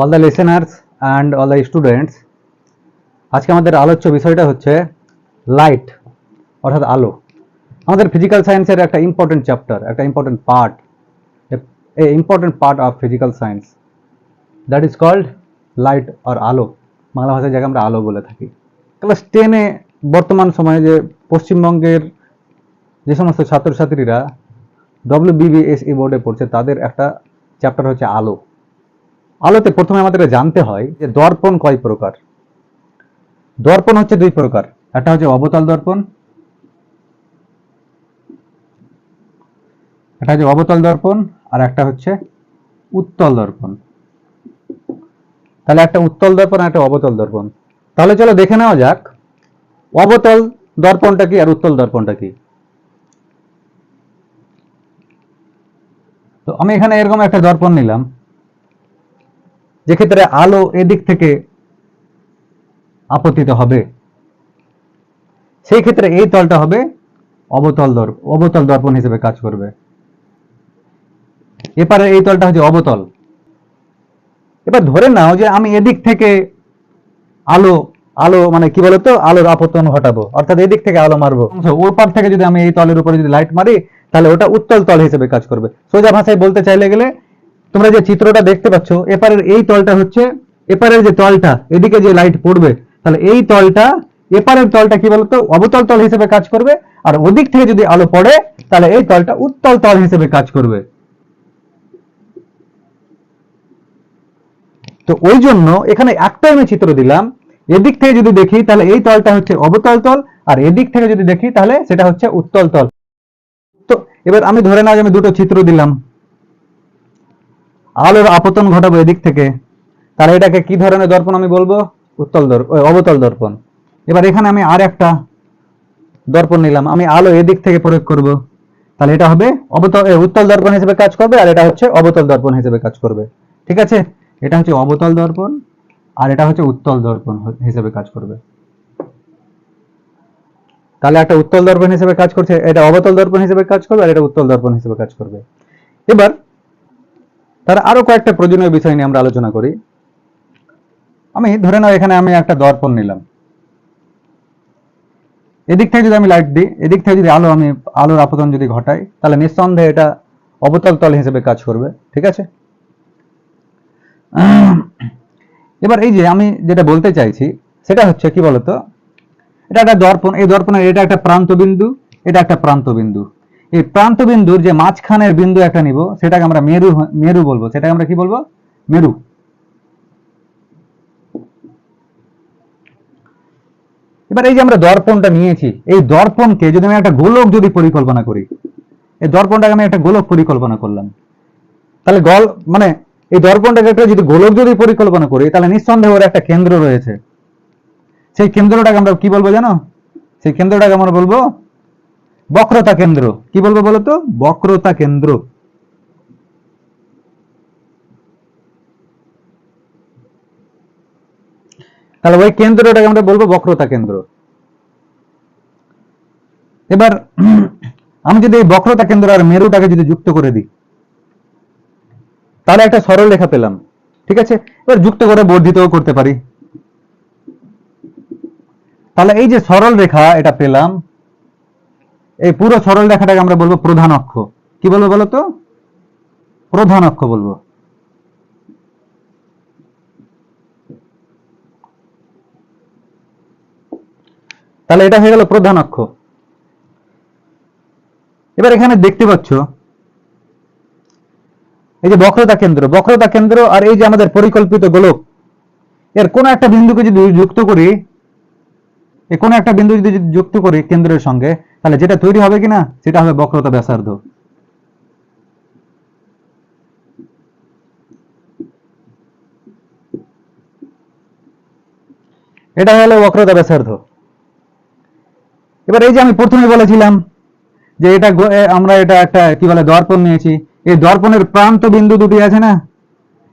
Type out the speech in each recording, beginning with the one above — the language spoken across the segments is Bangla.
All the listeners and all the students, আজকে আমাদের আলোচ্য বিষয়টা হচ্ছে লাইট অর্থাৎ আলো। আমাদের ফিজিক্যাল সায়েন্সের একটা ইম্পর্টেন্ট চ্যাপ্টার, একটা important part, a important part of physical science, that is called light or আলো। বাংলা ভাষায় যাকে আমরা আলো বলে থাকি। ক্লাস 10-এ বর্তমান সময়ে যে পশ্চিমবঙ্গের যে সমস্ত ছাত্রছাত্রীরা WBBSE বোর্ডে পড়ছে তাদের একটা চ্যাপ্টার হচ্ছে আলো। আলোতে প্রথমে আমাদের জানতে হয় যে দর্পণ কয় প্রকার। দর্পণ হচ্ছে দুই প্রকার, একটা হচ্ছে অবতল দর্পণ, আর একটা হচ্ছে উত্তল দর্পণ। তাহলে একটা উত্তল দর্পণ আর একটা অবতল দর্পণ। তাহলে চলো দেখে নেওয়া যাক অবতল দর্পণটা কি আর উত্তল দর্পণটা কি। তো আমি এখানে এরকম একটা দর্পণ নিলাম, যে ক্ষেত্রে আলো এদিক থেকে আপতিত হবে, সেই ক্ষেত্রে এই তলটা হবে অবতল দর্পণ হিসেবে কাজ করবে। এবারে এই তলটা হচ্ছে অবতল। এবার ধরে নাও যে আমি এদিক থেকে আলো আলো মানে কি বলতো, আলোর আপতন ঘটাবো, অর্থাৎ এদিক থেকে আলো মারবো, ওর পার থেকে যদি আমি এই তলের উপরে যদি লাইট মারি তাহলে ওটা উত্তল তল হিসেবে কাজ করবে। সোজা ভাষায় বলতে চাইলে গেলে তোমরা যে চিত্রটা দেখতে পাচ্ছ, এপারের এই তলটা হচ্ছে, এপারের যে তলটা এদিকে যে লাইট পড়বে, তাহলে এই তলটা এপারের তলটা কি বলতো অবতল তল হিসেবে কাজ করবে, আর ওদিক থেকে যদি আলো পড়ে তাহলে এই তলটা উত্তল তল হিসেবে কাজ করবে। তো ওই জন্য এখানে একটাই আমি চিত্র দিলাম, এদিক থেকে যদি দেখি তাহলে এই তলটা হচ্ছে অবতল তল, আর এদিক থেকে যদি দেখি তাহলে সেটা হচ্ছে উত্তল তল। তো এবার আমি ধরে নাও যে আমি দুটো চিত্র দিলাম, আলোর আপতন ঘটাবো এদিক থেকে, তাহলে এটাকে কি ধরনের দর্পণ আমি বলবো, অবতল দর্পণ। এবার এখানে আমি আর একটা দর্পণ নিলাম, আমি আলো এদিক থেকে প্রয়োগ করব, তাহলে এটা হবে উত্তল দর্পণ হিসেবে কাজ করবে, আর এটা হচ্ছে অবতল দর্পণ হিসেবে কাজ করবে। ঠিক আছে, এটা হচ্ছে অবতল দর্পণ আর এটা হচ্ছে উত্তল দর্পণ হিসেবে কাজ করবে। তাহলে একটা উত্তল দর্পণ হিসেবে কাজ করছে, এটা অবতল দর্পণ হিসেবে কাজ করবে, আর এটা উত্তল দর্পণ হিসেবে কাজ করবে। এবার তার আরো কয়েকটা প্রয়োজনীয় বিষয় নিয়ে আমরা আলোচনা করি। আমি ধরে নাও এখানে আমি একটা দর্পণ নিলাম, এদিক থেকে যদি আমি লাইট দিই, এদিক থেকে যদি আলোর আপতন যদি ঘটাই, তাহলে নিঃসন্দেহে এটা অবতল তল হিসেবে কাজ করবে। ঠিক আছে, এবার এই যে আমি যেটা বলতে চাইছি সেটা হচ্ছে কি বলতো, এটা একটা দর্পণ, এই দর্পণের এটা একটা প্রান্ত বিন্দু, এটা একটা প্রান্ত বিন্দু। এই প্রান্ত বিন্দুর যে মাঝখানের বিন্দু একটা নিব, সেটাকে আমরা মেরু বলবো, সেটাকে আমরা কি বলবো, মেরু। এবার এই যে আমরা দর্পণটা নিয়েছি, এই দর্পণকে যদি আমি একটা গোলক যদি পরিকল্পনা করি, এই দর্পণটাকে আমি একটা গোলক পরিকল্পনা করলাম, তাহলে মানে এই দর্পণটাকে একটা যদি গোলক যদি পরিকল্পনা করি, তাহলে নিঃসন্দেহে ওর একটা কেন্দ্র রয়েছে। সেই কেন্দ্রটাকে আমরা কি বলবো জানো, সেই কেন্দ্রটাকে আমরা বলবো বক্রতা কেন্দ্র। কি বলবো বলতো, বক্রতা কেন্দ্র। তাহলে ওই কেন্দ্রটাকে আমরা বলবো বক্রতা কেন্দ্র। এবার আমি যদি এই বক্রতা কেন্দ্র আর মেরুটাকে যদি যুক্ত করে দিই, তাহলে একটা সরল রেখা পেলাম। ঠিক আছে, এবার যুক্ত করে বর্ধিতও করতে পারি। তাহলে এই যে সরল রেখা এটা পেলাম, এই পুরো সরল রেখাটাকে আমরা বলবো প্রধান অক্ষ। কি বলবো বলতো, প্রধান অক্ষ বলবো। তাহলে এটা হয়ে গেল প্রধান অক্ষ। এবার এখানে দেখতে পাচ্ছ এই যে বক্রতা কেন্দ্র আর এই যে আমাদের পরিকল্পিত গোলক, এর কোন একটা বিন্দুকে যদি যুক্ত করি, কোনো একটা বিন্দু যদি যুক্ত করি কেন্দ্রের সঙ্গে, তাহলে যেটা তৈরি হবে কিনা সেটা হবে বক্রতা ব্যাসার্ধ। এটা হলো বক্রতা ব্যাসার্ধ। এবার এই যে আমি প্রথমে বলেছিলাম যে এটা আমরা এটা একটা কি বলে দর্পণ নিয়েছি, এই দর্পণের প্রান্ত বিন্দু দুটি আছে না,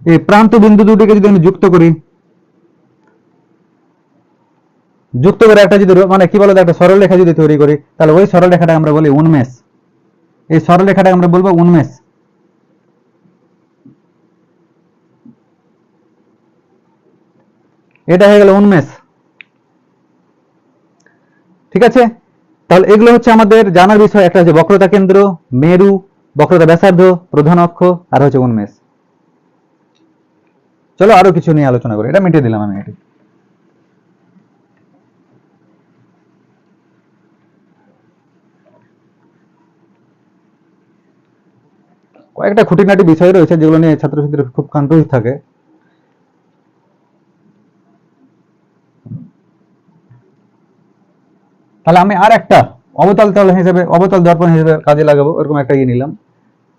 এই প্রান্ত বিন্দু দুটিকে যদি আমি যুক্ত করে একটা যদি মানে কি বলে একটা সরল রেখা যদি তৈরি করি, তাহলে ওই সরল রেখাটা আমরা বলি উন্মেষ। এই সরল রেখাটা আমরা বলবো উন্মেষ। এটা হয়ে গেল উন্মেষ। ঠিক আছে, তাহলে এগুলো হচ্ছে আমাদের জানার বিষয়। একটা হচ্ছে বক্রতা কেন্দ্র, মেরু, বক্রতা ব্যাসার্ধ, প্রধান অক্ষ, আর হচ্ছে উন্মেষ। চলো আরো কিছু নিয়ে আলোচনা করি। এটা মিটিয়ে দিলাম আমি এটি। কয়েকটা খুঁটিনাটি বিষয় রয়েছে যেগুলো নিয়ে ছাত্রছাত্রীরা খুব কনফিউজ থাকে। তাহলে আমি আর একটা অবতল তল হিসেবে, অবতল দর্পণ হিসেবে কাজে লাগাবো, এরকম একটা নিলাম,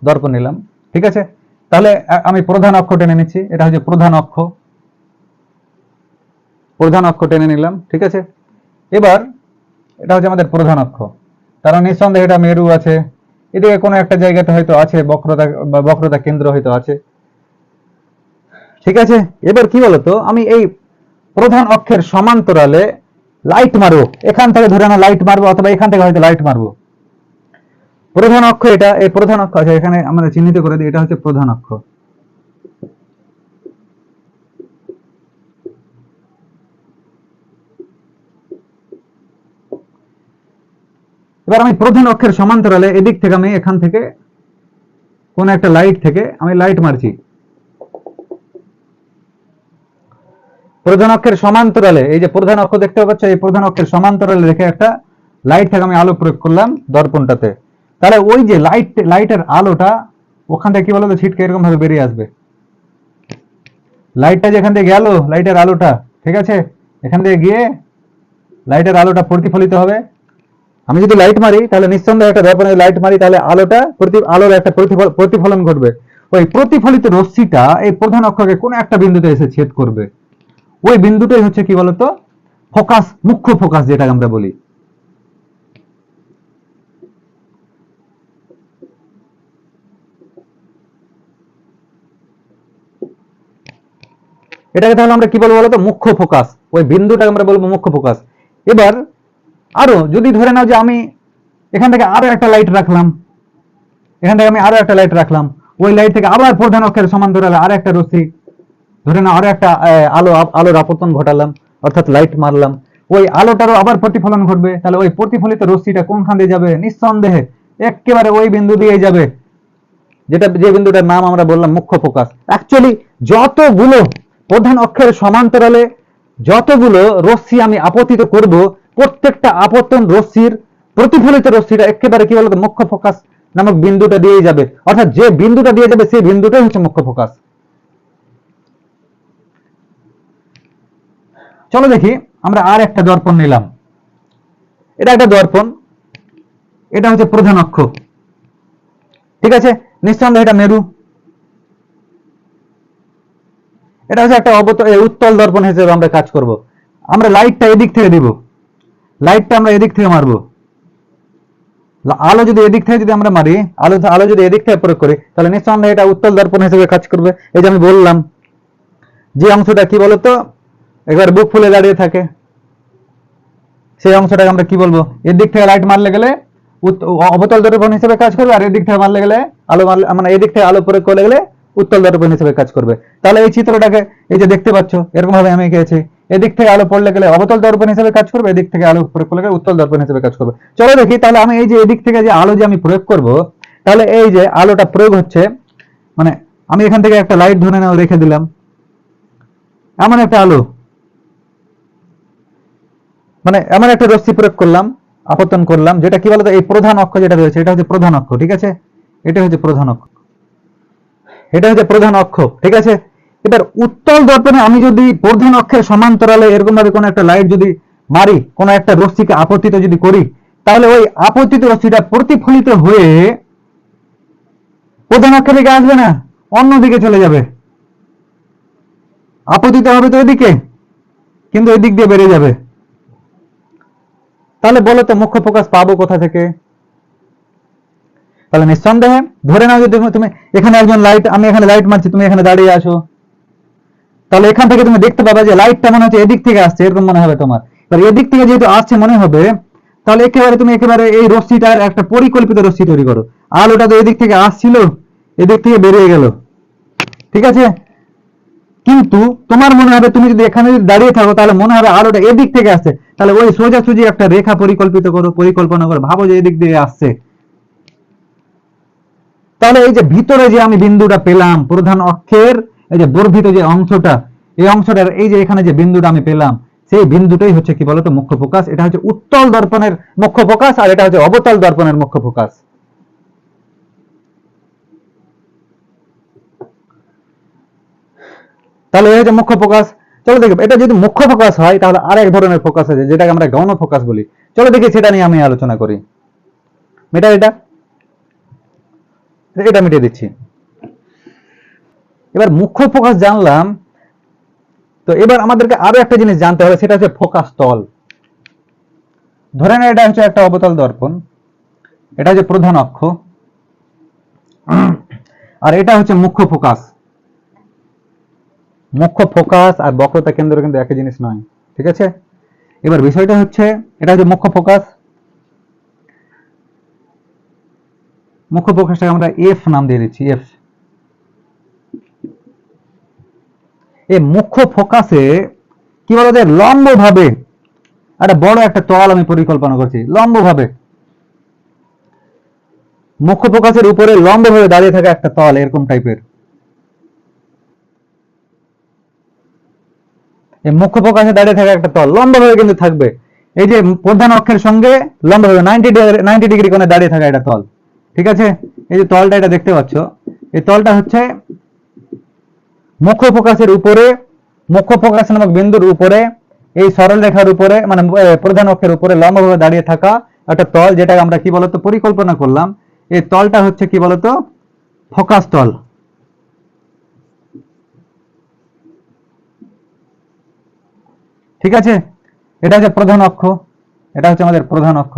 দর্পণ নিলাম। ঠিক আছে, তাহলে আমি প্রধান অক্ষ টেনে নিচ্ছি। এটা হচ্ছে প্রধান অক্ষ, প্রধান অক্ষ টেনে নিলাম। ঠিক আছে, এবার এটা হচ্ছে আমাদের প্রধান অক্ষ, কারণ নিঃসন্দেহে এটা মেরু আছে, এদিকে কোনো একটা জায়গাতে হয়তো আছে বক্রতা বা বক্রতা কেন্দ্র হয়তো আছে। ঠিক আছে, এবার কি বলতো, আমি এই প্রধান অক্ষের সমান্তরালে লাইট মারবো। এখান থেকে ধরে না লাইট মারবো, অথবা এখান থেকে হয়তো লাইট মারবো। প্রধান অক্ষ এটা, এই প্রধান অক্ষ আছে, এখানে আমরা চিহ্নিত করে দিই, এটা হচ্ছে প্রধান অক্ষ। এবার আমি প্রধান অক্ষের সমান্তরালে এদিক থেকে আমি এখান থেকে কোন একটা লাইট থেকে আমি লাইট মারছি। প্রধান অক্ষের সমান্তরালে, এই যে প্রধান অক্ষ দেখতে পাচ্ছ, এই প্রধান অক্ষের সমান্তরালে রেখে একটা লাইট থেকে আমি আলো প্রয়োগ করলাম দর্পণটাতে। তাহলে ওই যে লাইটের আলোটা ওখান থেকে কি বলতো ছিটকে এরকম ভাবে বেরিয়ে আসবে। লাইটটা যেখান থেকে গেল, লাইটের আলোটা, ঠিক আছে, এখান থেকে গিয়ে লাইটের আলোটা প্রতিফলিত হবে। আমি যদি লাইট মারি তাহলে নিঃসন্দেহে একটা দর্পণে লাইট মারি, তাহলে আলোর একটা প্রতিফলন ঘটবে। ওই প্রতিফলিত রশ্মিটা এই প্রধান অক্ষকে কোন একটা বিন্দুতে এসে ছেদ করবে। ওই বিন্দুটাই হচ্ছে কি বলতো ফোকাস, মুখ্য ফোকাস যেটা আমরা বলি। এটাকে তাহলে আমরা কি বলবো বলতো, মুখ্য ফোকাস। ওই বিন্দুটাকে আমরা বলবো মুখ্য ফোকাস। এবার আরো যদি ধরে নাও যে আমি এখান থেকে আরো একটা লাইট রাখলাম, এখান থেকে আমি আরো একটা লাইট রাখলাম, ওই লাইট থেকে আবার প্রধান অক্ষের সমান্তরালে আরো একটা রশ্মি, ধরে নাও আরো একটা আলোর আপতন ঘটালাম, অর্থাৎ লাইট মারলাম, ওই আলোটারও আবার প্রতিফলন ঘটবে। তাহলে ওই প্রতিফলিত রশ্মিটা কোনখান দিয়ে যাবে? নিঃসন্দেহে একেবারে ওই বিন্দু দিয়ে যাবে, যে বিন্দুটার নাম আমরা বললাম মুখ্য ফোকাস। অ্যাকচুয়ালি যতগুলো প্রধান অক্ষের সমান্তরালে যতগুলো রশ্মি আমি আপতিত করব, প্রত্যেকটা আপতন রশ্মির প্রতিফলিত রশ্মিটা একেবারে কি বলতো মুখ্য ফোকাস নামক বিন্দুটা দিয়ে যাবে। অর্থাৎ যে বিন্দুটা দিয়ে যাবে সেই বিন্দুটাই হচ্ছে মুখ্য ফোকাস। চলো দেখি, আমরা আর একটা দর্পণ নিলাম। এটা একটা দর্পণ, এটা হচ্ছে প্রধান অক্ষ। ঠিক আছে, নিঃসন্দেহে এটা মেরু। এটা হচ্ছে একটা উত্তল দর্পণ হিসেবে আমরা কাজ করব। আমরা লাইটটা এদিক থেকে দিব, লাইটটা আমরা এদিক থেকে মারবো। আলো যদি এদিক থেকে যদি আমরা মারি, আলো যদি এদিক থেকে প্রয়োগ করি, তাহলে নিঃসন্দেহে এটা উত্তল দর্পণ হিসেবে কাজ করবে। এই যে আমি বললাম, যে অংশটা কি বলতো একবার বুক ফুলে দাঁড়িয়ে থাকে, সেই অংশটাকে আমরা কি বলবো? এদিক থেকে লাইট মারলে গেলে অবতল দর্পণ হিসেবে কাজ করবে, আর এদিক থেকে মারলে গেলে মানে এদিক থেকে আলো প্রয়োগ করলে গেলে উত্তল দর্পণ হিসেবে কাজ করবে। তাহলে এই চিত্রটাকে এই যে দেখতে পাচ্ছ, এরকম ভাবে আমি এঁকেছি। এদিক থেকে আলো পড়লে গেলে অবতল দর্পণ হিসেবে কাজ করবে, এদিক থেকে আলো প্রয়োগ করলে গেলে উত্তল দর্পণ হিসেবে কাজ করবে। চলো দেখি, তাহলে আমি এই যে এদিক থেকে যে আলো যে আমি প্রয়োগ করব, তাহলে এই যে আলোটা প্রয়োগ হচ্ছে, মানে আমি এখান থেকে একটা লাইট ধরে নাও রেখে দিলাম, এমন একটা আলো, মানে এমন একটা রশ্মি প্রয়োগ করলাম, আপতন করলাম, যেটা কি বলতো এই প্রধান অক্ষ যেটা রয়েছে, এটা হচ্ছে প্রধান অক্ষ। ঠিক আছে, এটা হচ্ছে প্রধান অক্ষ, এটা হচ্ছে প্রধান অক্ষ। ঠিক আছে, এবার উত্তল দর্পণে আমি যদি প্রধান অক্ষের সমান্তরালে এরকম ভাবে কোনো একটা লাইট যদি মারি, কোনো একটা রশ্মিকে আপতিত যদি করি, তাহলে ওই আপতিত রশ্মিটা প্রতিফলিত হয়ে প্রধান অক্ষের দিকে আসবে না, অন্যদিকে চলে যাবে। আপতিত হবে তো এদিকে, কিন্তু এদিক দিয়ে বেরিয়ে যাবে। তাহলে বলো তো মুখ্য ফোকাস পাবো কোথা থেকে? তাহলে নিঃসন্দেহে ধরে নাও যদি তুমি এখানে একজন লাইট, আমি এখানে লাইট মারছি, তুমি এখানে দাঁড়িয়ে আসো, তাহলে এখান থেকে তুমি দেখতে পাবে যে লাইটটা মনে হচ্ছে এদিক থেকে আসছে, এরকম মনে হবে তোমার। তাহলে এদিক থেকে যেহেতু আসছে মনে হবে, তাহলে তুমি একেবারে এই রশ্মিটার একটা পরিকল্পিত রশ্মি তৈরি করো। আলোটা তো এদিক থেকে আসছিল, এদিক থেকে বেরিয়ে গেল। ঠিক আছে, কি কিন্তু তোমার মনে হবে, তুমি যদি এখানে যদি দাঁড়িয়ে থাকো তাহলে মনে হবে আলোটা এদিক থেকে আসছে, তাহলে ওই সোজাসুজি একটা রেখা পরিকল্পনা করো, ভাবো যে এদিক দিয়ে আসছে। তাহলে এই যে ভিতরে যে আমি বিন্দুটা পেলাম প্রধান অক্ষের এই যে বর্ধিত যে অংশটা, এই অংশটার এই যে এখানে যে বিন্দুটা আমি পেলাম, সেই বিন্দুটাই হচ্ছে কি বলতো মুখ্য ফোকাস। এটা হচ্ছে উত্তল দর্পণের মুখ্য ফোকাস, আর এটা হচ্ছে অবতল দর্পণের মুখ্য ফোকাস। তাহলে এই হচ্ছে মুখ্য ফোকাস। চলো দেখো, এটা যদি মুখ্য ফোকাস হয় তাহলে আরেক ধরনের ফোকাস আছে যেটাকে আমরা গৌণ ফোকাস বলি। চলো দেখি সেটা নিয়ে আমি আলোচনা করি। এটা এটা মিটিয়ে দিচ্ছি। এবার মুখ্য ফোকাস জানলাম, তো এবার আমাদেরকে আরো একটা জিনিস জানতে হবে, সেটা হচ্ছে ফোকাস তল। ধরে না এটা হচ্ছে একটা অবতল দর্পণ, এটা হচ্ছে প্রধান অক্ষ, আর এটা হচ্ছে মুখ্য ফোকাস। মুখ্য ফোকাস আর বক্রতা কেন্দ্র কিন্তু একই জিনিস নয়, ঠিক আছে? এবার বিষয়টা হচ্ছে, এটা হচ্ছে মুখ্য ফোকাস। মুখ্য ফোকাসটাকে আমরা এফ নাম দিয়ে দিচ্ছি, এফ। এই মুখ্য ফোকাসে কি বলতো, লম্ব ভাবে একটা বড় একটা তল আমি পরিকল্পনা করছি, লম্ব ভাবে মুখ্য ফোকাসের উপরে লম্ব ভাবে দাঁড়িয়ে থাকা একটা তল, এরকম টাইপের। এই মুখ্য ফোকাসে দাঁড়িয়ে থাকা একটা তল লম্ব ভাবে কিন্তু থাকবে, এই যে প্রধান অক্ষের সঙ্গে লম্ব ভাবে 90 ডিগ্রি কোণে দাঁড়িয়ে থাকা একটা তল, ঠিক আছে? এই যে তলটা এটা দেখতে পাচ্ছ, এই তলটা হচ্ছে মুখ্য ফোকাসের উপরে, মুখ্য ফোকাস নামক বিন্দুর উপরে, এই সরল রেখার উপরে মানে প্রধান অক্ষের উপরে লম্বভাবে দাঁড়িয়ে থাকা একটা তল, যেটাকে আমরা কি বলতো পরিকল্পনা করলাম। এই তলটা হচ্ছে কি বলতো ফোকাস তল। ঠিক আছে? এটা হচ্ছে প্রধান অক্ষ, এটা হচ্ছে আমাদের প্রধান অক্ষ।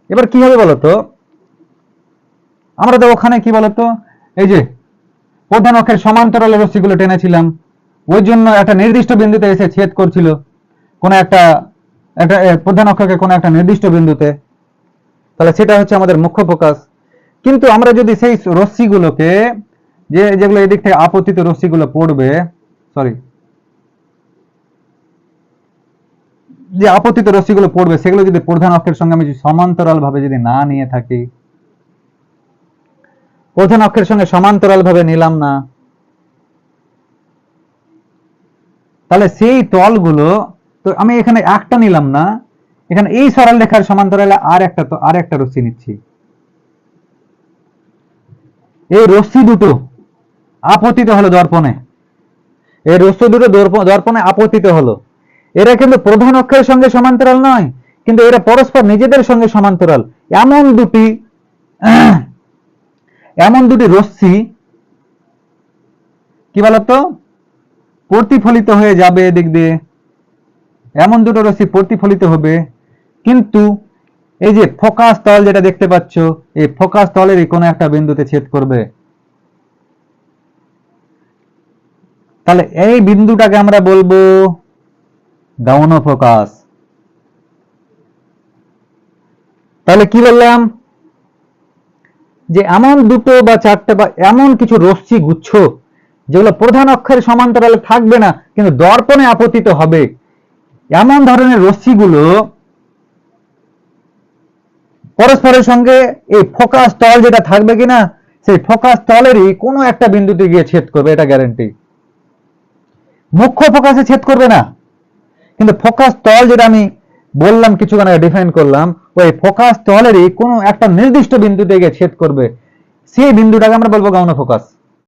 এবার কি হবে বলতো, আমরা তো ওখানে কি বলতো এই যে প্রধান অক্ষের সমান্তরাল রশ্মিগুলো টেনেছিলাম, ওই জন্য একটা নির্দিষ্ট বিন্দুতে এসে ছেদ করছিল, কোন একটা প্রধান অক্ষকে কোন একটা নির্দিষ্ট বিন্দুতে, তাহলে সেটা হচ্ছে আমাদের মুখ্য ফোকাস। কিন্তু আমরা যদি সেই রশ্মিগুলোকে, যেগুলো এদিক থেকে আপতিত রশ্মিগুলো পড়বে, সরি, যে আপতিত রশ্মিগুলো পড়বে সেগুলো যদি প্রধান অক্ষের সঙ্গে আমি সমান্তরাল ভাবে যদি না নিয়ে থাকি, প্রধান অক্ষের সঙ্গে সমান্তরাল ভাবে নিলাম না, তাহলে সেই তলগুলো, তো আমি এখানে একটা নিলাম না, এখানে এই সরল রেখার সমান্তরালে আর একটা রশ্মি নিচ্ছি। এই রশ্মি দুটো আপতিত হলো দর্পণে, এই রশ্মি দুটো দর্পণে আপতিত হলো। এরা কিন্তু প্রধান অক্ষের সঙ্গে সমান্তরাল নয়, কিন্তু এরা পরস্পর নিজেদের সঙ্গে সমান্তরাল। এমন দুটি রশ্মি কি বলতো প্রতিফলিত হয়ে যাবে এদিক দিয়ে, এমন দুটো রশ্মি প্রতিফলিত হবে, কিন্তু এই যে ফোকাস তল যেটা দেখতে পাচ্ছ, এই ফোকাস তলেরই কোনো একটা বিন্দুতে ছেদ করবে। তাহলে এই বিন্দুটাকে আমরা বলবো গৌণ ফোকাস। তাহলে কি বললাম, যে এমন দুটো বা চারটে বা এমন কিছু রশ্মি গুচ্ছ যেগুলো প্রধান অক্ষের সমান্তরালে থাকবে না কিন্তু দর্পণে আপতিত হবে, এমন ধরনের রশ্মিগুলো পরস্পরের সঙ্গে এই ফোকাস তল যেটা থাকবে কিনা, সেই ফোকাস তলেরই কোনো একটা বিন্দুতে গিয়ে ছেদ করবে, এটা গ্যারান্টি। মুখ্য ফোকাসে ছেদ করবে না, কিন্তু ফোকাস তল যেটা আমি বললাম কিছুক্ষণ আগে ডিফাইন করলাম, ওই ফোকাস তলেরই কোনো একটা নির্দিষ্ট বিন্দুতে গিয়ে ছেদ করবে, সেই বিন্দুটাকে আমরা বলবো গৌণ ফোকাস।